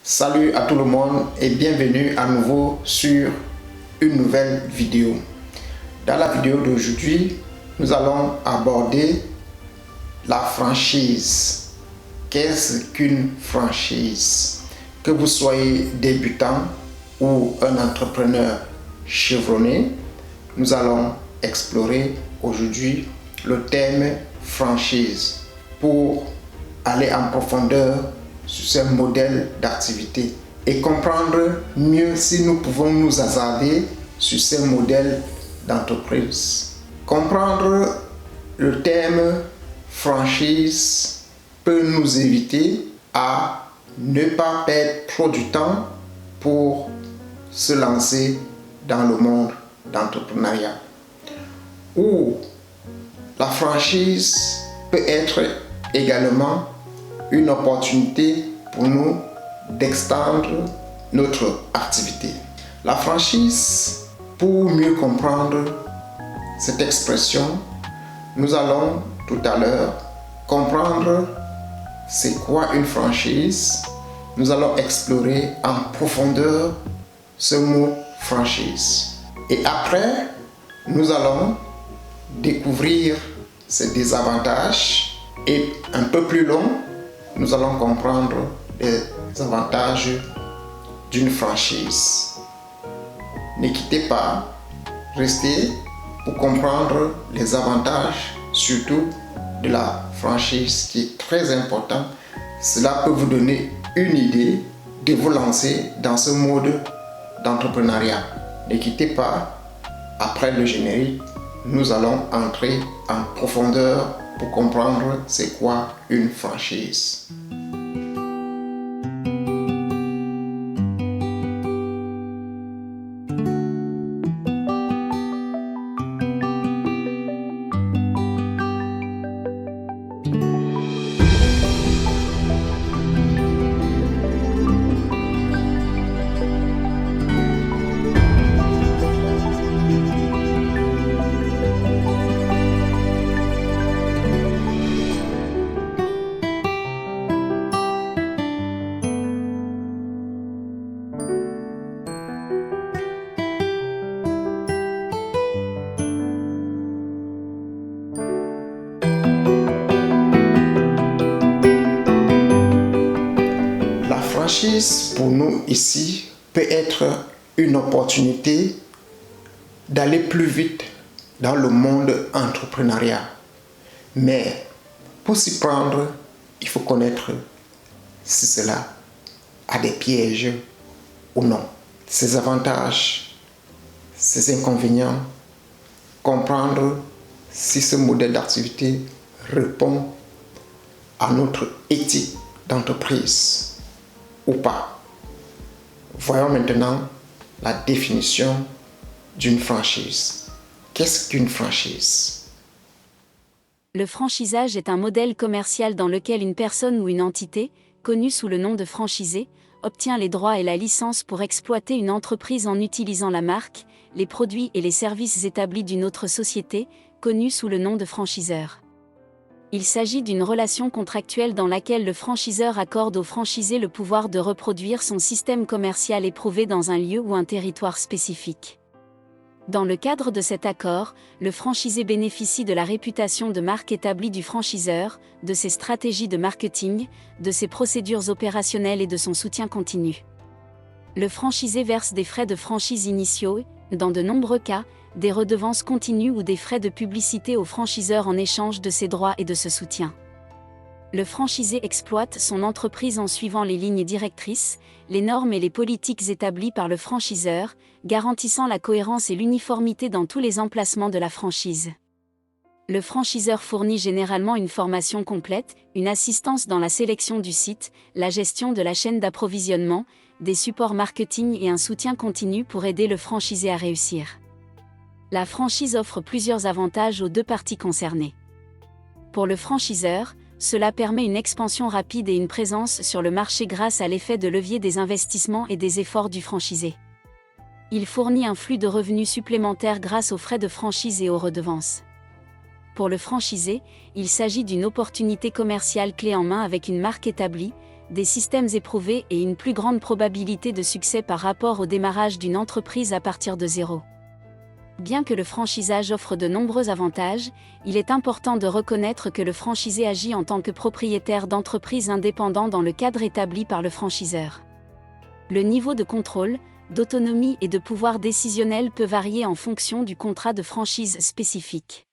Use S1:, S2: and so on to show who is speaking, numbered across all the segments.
S1: Salut à tout le monde et bienvenue à nouveau sur une nouvelle vidéo. Dans la vidéo d'aujourd'hui, nous allons aborder la franchise. Qu'est-ce qu'une franchise? Que vous soyez débutant ou un entrepreneur chevronné, nous allons explorer aujourd'hui le thème franchise pour aller en profondeur sur ces modèles d'activité et comprendre mieux si nous pouvons nous hasarder sur ces modèles d'entreprise. Comprendre le thème franchise peut nous éviter à ne pas perdre trop du temps pour se lancer dans le monde d'entrepreneuriat. Ou la franchise peut être également une opportunité pour nous d'extendre notre activité. La franchise, pour mieux comprendre cette expression, nous allons tout à l'heure comprendre c'est quoi une franchise. Nous allons explorer en profondeur ce mot franchise. Et après, nous allons découvrir ses désavantages et un peu plus long, nous allons comprendre les avantages d'une franchise. Ne quittez pas, restez pour comprendre les avantages, surtout de la franchise qui est très important. Cela peut vous donner une idée de vous lancer dans ce mode d'entrepreneuriat. Ne quittez pas, après le générique, nous allons entrer en profondeur pour comprendre c'est quoi une franchise. La franchise pour nous ici peut être une opportunité d'aller plus vite dans le monde entrepreneuriat. Mais pour s'y prendre, il faut connaître si cela a des pièges ou non. Ses avantages, ses inconvénients, comprendre si ce modèle d'activité répond à notre éthique d'entreprise ou pas. Voyons maintenant la définition d'une franchise. Qu'est-ce qu'une franchise?
S2: Le franchisage est un modèle commercial dans lequel une personne ou une entité, connue sous le nom de franchisé, obtient les droits et la licence pour exploiter une entreprise en utilisant la marque, les produits et les services établis d'une autre société, connue sous le nom de franchiseur. Il s'agit d'une relation contractuelle dans laquelle le franchiseur accorde au franchisé le pouvoir de reproduire son système commercial éprouvé dans un lieu ou un territoire spécifique. Dans le cadre de cet accord, le franchisé bénéficie de la réputation de marque établie du franchiseur, de ses stratégies de marketing, de ses procédures opérationnelles et de son soutien continu. Le franchisé verse des frais de franchise initiaux et, dans de nombreux cas, des redevances continues ou des frais de publicité au franchiseur en échange de ses droits et de ce soutien. Le franchisé exploite son entreprise en suivant les lignes directrices, les normes et les politiques établies par le franchiseur, garantissant la cohérence et l'uniformité dans tous les emplacements de la franchise. Le franchiseur fournit généralement une formation complète, une assistance dans la sélection du site, la gestion de la chaîne d'approvisionnement, des supports marketing et un soutien continu pour aider le franchisé à réussir. La franchise offre plusieurs avantages aux deux parties concernées. Pour le franchiseur, cela permet une expansion rapide et une présence sur le marché grâce à l'effet de levier des investissements et des efforts du franchisé. Il fournit un flux de revenus supplémentaires grâce aux frais de franchise et aux redevances. Pour le franchisé, il s'agit d'une opportunité commerciale clé en main avec une marque établie, des systèmes éprouvés et une plus grande probabilité de succès par rapport au démarrage d'une entreprise à partir de zéro. Bien que le franchisage offre de nombreux avantages, il est important de reconnaître que le franchisé agit en tant que propriétaire d'entreprise indépendant dans le cadre établi par le franchiseur. Le niveau de contrôle, d'autonomie et de pouvoir décisionnel peut varier en fonction du contrat de franchise spécifique.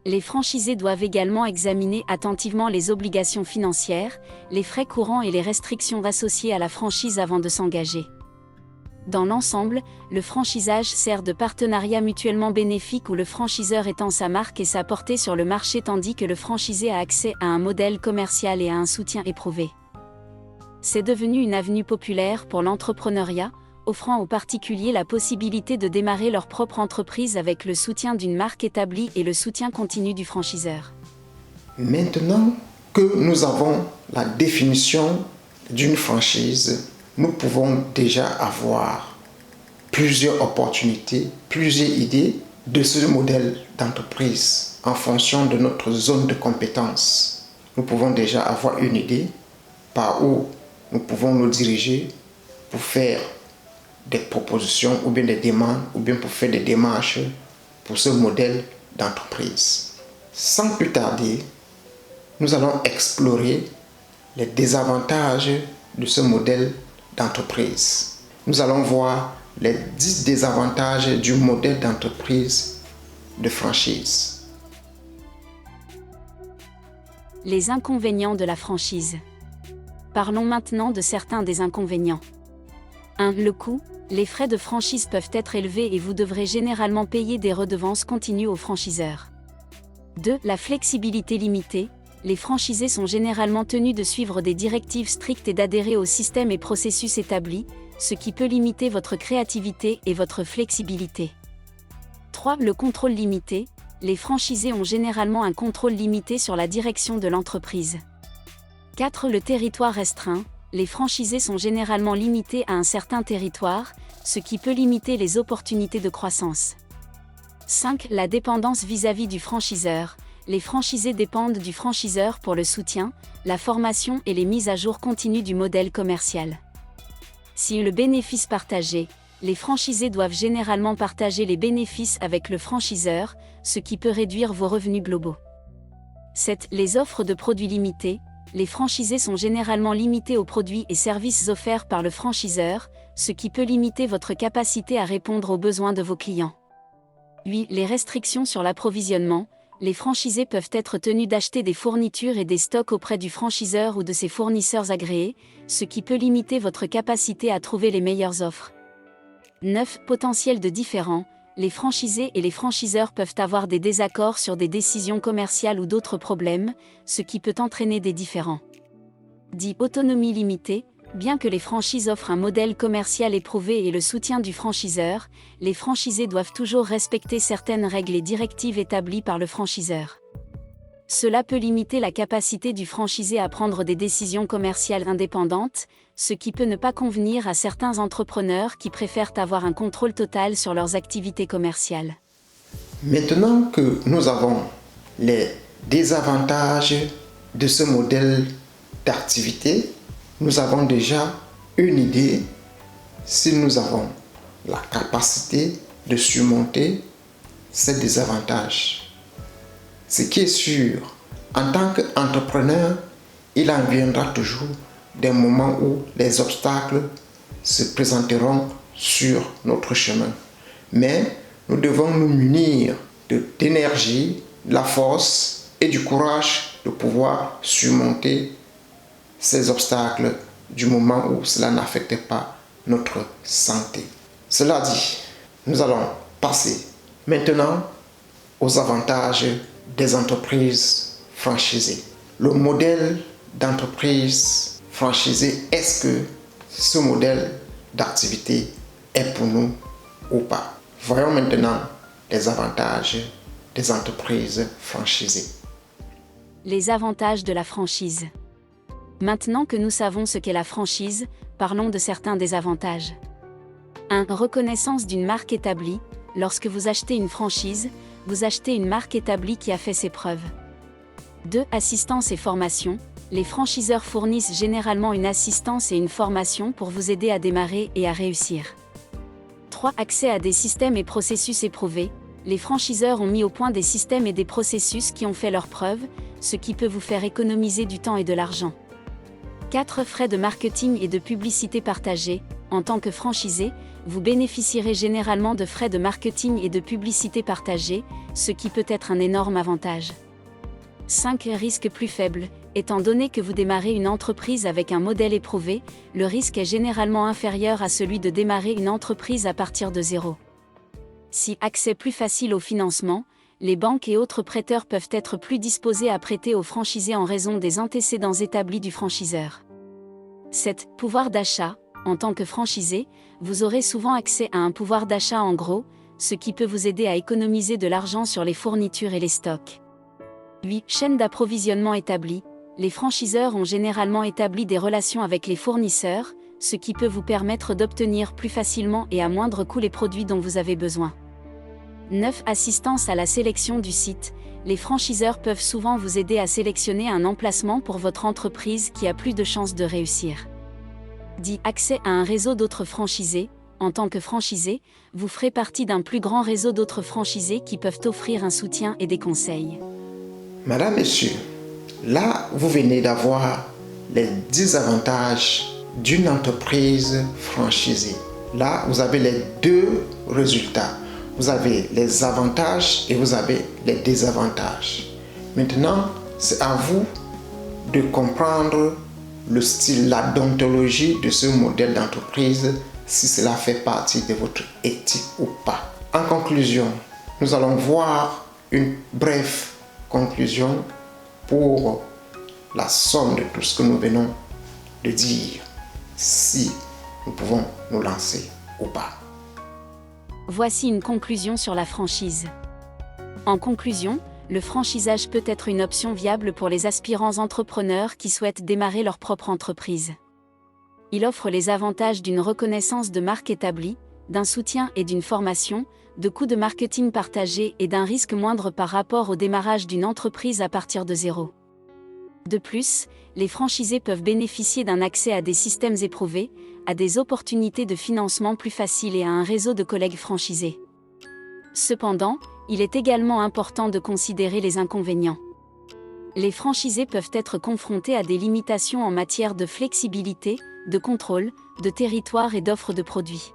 S2: Les franchisés doivent également examiner attentivement les obligations financières, les frais courants et les restrictions associées à la franchise avant de s'engager. Dans l'ensemble, le franchisage sert de partenariat mutuellement bénéfique où le franchiseur étend sa marque et sa portée sur le marché tandis que le franchisé a accès à un modèle commercial et à un soutien éprouvé. C'est devenu une avenue populaire pour l'entrepreneuriat, offrant aux particuliers la possibilité de démarrer leur propre entreprise avec le soutien d'une marque établie et le soutien continu du franchiseur.
S1: Maintenant que nous avons la définition d'une franchise, nous pouvons déjà avoir plusieurs opportunités, plusieurs idées de ce modèle d'entreprise en fonction de notre zone de compétence. Nous pouvons déjà avoir une idée par où nous pouvons nous diriger pour faire des propositions ou bien des demandes ou bien pour faire des démarches pour ce modèle d'entreprise. Sans plus tarder, nous allons explorer les désavantages de ce modèle d'entreprise. Nous allons voir les 10 désavantages du modèle d'entreprise de franchise.
S2: Les inconvénients de la franchise. Parlons maintenant de certains des inconvénients. 1. Le coût. Les frais de franchise peuvent être élevés et vous devrez généralement payer des redevances continues aux franchiseurs. 2. La flexibilité limitée. Les franchisés sont généralement tenus de suivre des directives strictes et d'adhérer aux systèmes et processus établis, ce qui peut limiter votre créativité et votre flexibilité. 3. Le contrôle limité. Les franchisés ont généralement un contrôle limité sur la direction de l'entreprise. 4. Le territoire restreint. Les franchisés sont généralement limités à un certain territoire, ce qui peut limiter les opportunités de croissance. 5. La dépendance vis-à-vis du franchiseur. Les franchisés dépendent du franchiseur pour le soutien, la formation et les mises à jour continues du modèle commercial. 6. Le bénéfice partagé. Les franchisés doivent généralement partager les bénéfices avec le franchiseur, ce qui peut réduire vos revenus globaux. 7. Les offres de produits limités. Les franchisés sont généralement limités aux produits et services offerts par le franchiseur, ce qui peut limiter votre capacité à répondre aux besoins de vos clients. 8. Les restrictions sur l'approvisionnement. Les franchisés peuvent être tenus d'acheter des fournitures et des stocks auprès du franchiseur ou de ses fournisseurs agréés, ce qui peut limiter votre capacité à trouver les meilleures offres. 9. Potentiel de différends. Les franchisés et les franchiseurs peuvent avoir des désaccords sur des décisions commerciales ou d'autres problèmes, ce qui peut entraîner des différends. 10. Autonomie limitée. Bien que les franchises offrent un modèle commercial éprouvé et le soutien du franchiseur, les franchisés doivent toujours respecter certaines règles et directives établies par le franchiseur. Cela peut limiter la capacité du franchisé à prendre des décisions commerciales indépendantes, ce qui peut ne pas convenir à certains entrepreneurs qui préfèrent avoir un contrôle total sur leurs activités commerciales.
S1: Maintenant que nous avons les désavantages de ce modèle d'activité, nous avons déjà une idée si nous avons la capacité de surmonter ces désavantages. Ce qui est sûr, en tant qu'entrepreneur, il en viendra toujours des moments où les obstacles se présenteront sur notre chemin. Mais nous devons nous munir d'énergie, de la force et du courage de pouvoir surmonter ces obstacles du moment où cela n'affecte pas notre santé. Cela dit, nous allons passer maintenant aux avantages des entreprises franchisées. Le modèle d'entreprise franchisée, est-ce que ce modèle d'activité est pour nous ou pas? Voyons maintenant les avantages des entreprises franchisées.
S2: Les avantages de la franchise. Maintenant que nous savons ce qu'est la franchise, parlons de certains des avantages. 1. Reconnaissance d'une marque établie. Lorsque vous achetez une franchise, vous achetez une marque établie qui a fait ses preuves. 2. Assistance et formation. Les franchiseurs fournissent généralement une assistance et une formation pour vous aider à démarrer et à réussir. 3. Accès à des systèmes et processus éprouvés. Les franchiseurs ont mis au point des systèmes et des processus qui ont fait leurs preuves, ce qui peut vous faire économiser du temps et de l'argent. 4. Frais de marketing et de publicité partagés. En tant que franchisé, vous bénéficierez généralement de frais de marketing et de publicité partagés, ce qui peut être un énorme avantage. 5. Risque plus faible. Étant donné que vous démarrez une entreprise avec un modèle éprouvé, le risque est généralement inférieur à celui de démarrer une entreprise à partir de zéro. 6. Accès plus facile au financement. Les banques et autres prêteurs peuvent être plus disposés à prêter aux franchisés en raison des antécédents établis du franchiseur. 7. Pouvoir d'achat. En tant que franchisé, vous aurez souvent accès à un pouvoir d'achat en gros, ce qui peut vous aider à économiser de l'argent sur les fournitures et les stocks. 8. Chaîne d'approvisionnement établie. Les franchiseurs ont généralement établi des relations avec les fournisseurs, ce qui peut vous permettre d'obtenir plus facilement et à moindre coût les produits dont vous avez besoin. 9. Assistance à la sélection du site. Les franchiseurs peuvent souvent vous aider à sélectionner un emplacement pour votre entreprise qui a plus de chances de réussir. 10. Accès à un réseau d'autres franchisés. En tant que franchisé, vous ferez partie d'un plus grand réseau d'autres franchisés qui peuvent offrir un soutien et des conseils.
S1: Madame, Monsieur, là, vous venez d'avoir les 10 avantages d'une entreprise franchisée. Là, vous avez les deux résultats. Vous avez les avantages et vous avez les désavantages. Maintenant, c'est à vous de comprendre le style, la déontologie de ce modèle d'entreprise, si cela fait partie de votre éthique ou pas. En conclusion, nous allons voir une brève conclusion pour la somme de tout ce que nous venons de dire, si nous pouvons nous lancer ou pas.
S2: Voici une conclusion sur la franchise. En conclusion, le franchisage peut être une option viable pour les aspirants entrepreneurs qui souhaitent démarrer leur propre entreprise. Il offre les avantages d'une reconnaissance de marque établie, d'un soutien et d'une formation, de coûts de marketing partagés et d'un risque moindre par rapport au démarrage d'une entreprise à partir de zéro. De plus, les franchisés peuvent bénéficier d'un accès à des systèmes éprouvés, à des opportunités de financement plus faciles et à un réseau de collègues franchisés. Cependant, il est également important de considérer les inconvénients. Les franchisés peuvent être confrontés à des limitations en matière de flexibilité, de contrôle, de territoire et d'offre de produits.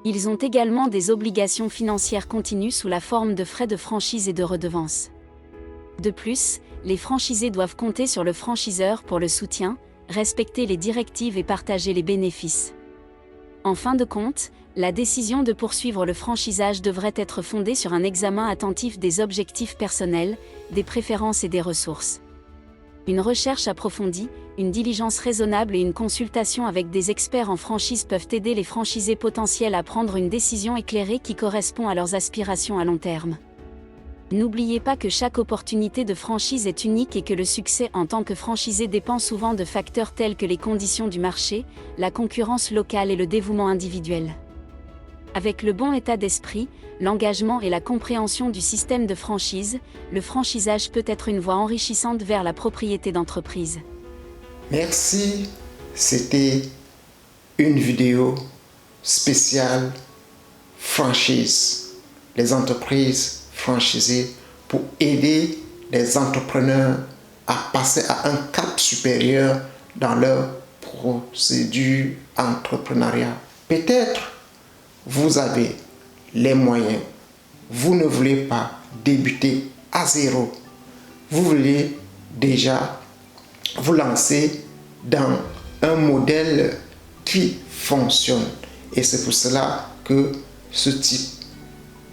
S2: Ils ont également des obligations financières continues sous la forme de frais de franchise et de redevances. De plus, les franchisés doivent compter sur le franchiseur pour le soutien, respecter les directives et partager les bénéfices. En fin de compte, la décision de poursuivre le franchisage devrait être fondée sur un examen attentif des objectifs personnels, des préférences et des ressources. Une recherche approfondie, une diligence raisonnable et une consultation avec des experts en franchise peuvent aider les franchisés potentiels à prendre une décision éclairée qui correspond à leurs aspirations à long terme. N'oubliez pas que chaque opportunité de franchise est unique et que le succès en tant que franchisé dépend souvent de facteurs tels que les conditions du marché, la concurrence locale et le dévouement individuel. Avec le bon état d'esprit, l'engagement et la compréhension du système de franchise, le franchisage peut être une voie enrichissante vers la propriété d'entreprise.
S1: Merci, c'était une vidéo spéciale franchise, les entreprises franchisées pour aider les entrepreneurs à passer à un cap supérieur dans leur procédure entrepreneuriale. Peut-être vous avez les moyens, vous ne voulez pas débuter à zéro, vous voulez déjà vous lancer dans un modèle qui fonctionne. Et c'est pour cela que ce type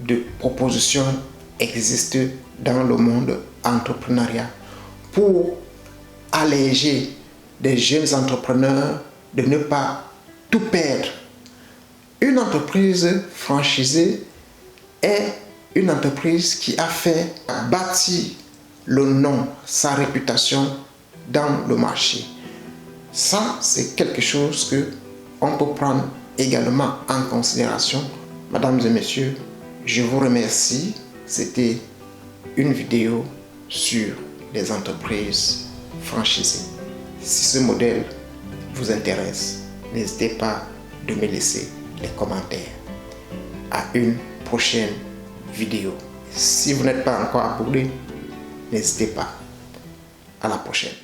S1: de proposition existe dans le monde entrepreneurial. Pour alléger des jeunes entrepreneurs de ne pas tout perdre. Une entreprise franchisée est une entreprise qui a bâti le nom, sa réputation dans le marché. Ça, c'est quelque chose que on peut prendre également en considération. Mesdames et messieurs, je vous remercie. C'était une vidéo sur les entreprises franchisé. Si ce modèle vous intéresse, n'hésitez pas de me laisser les commentaires. À une prochaine vidéo. Si vous n'êtes pas encore abonné, n'hésitez pas. À la prochaine.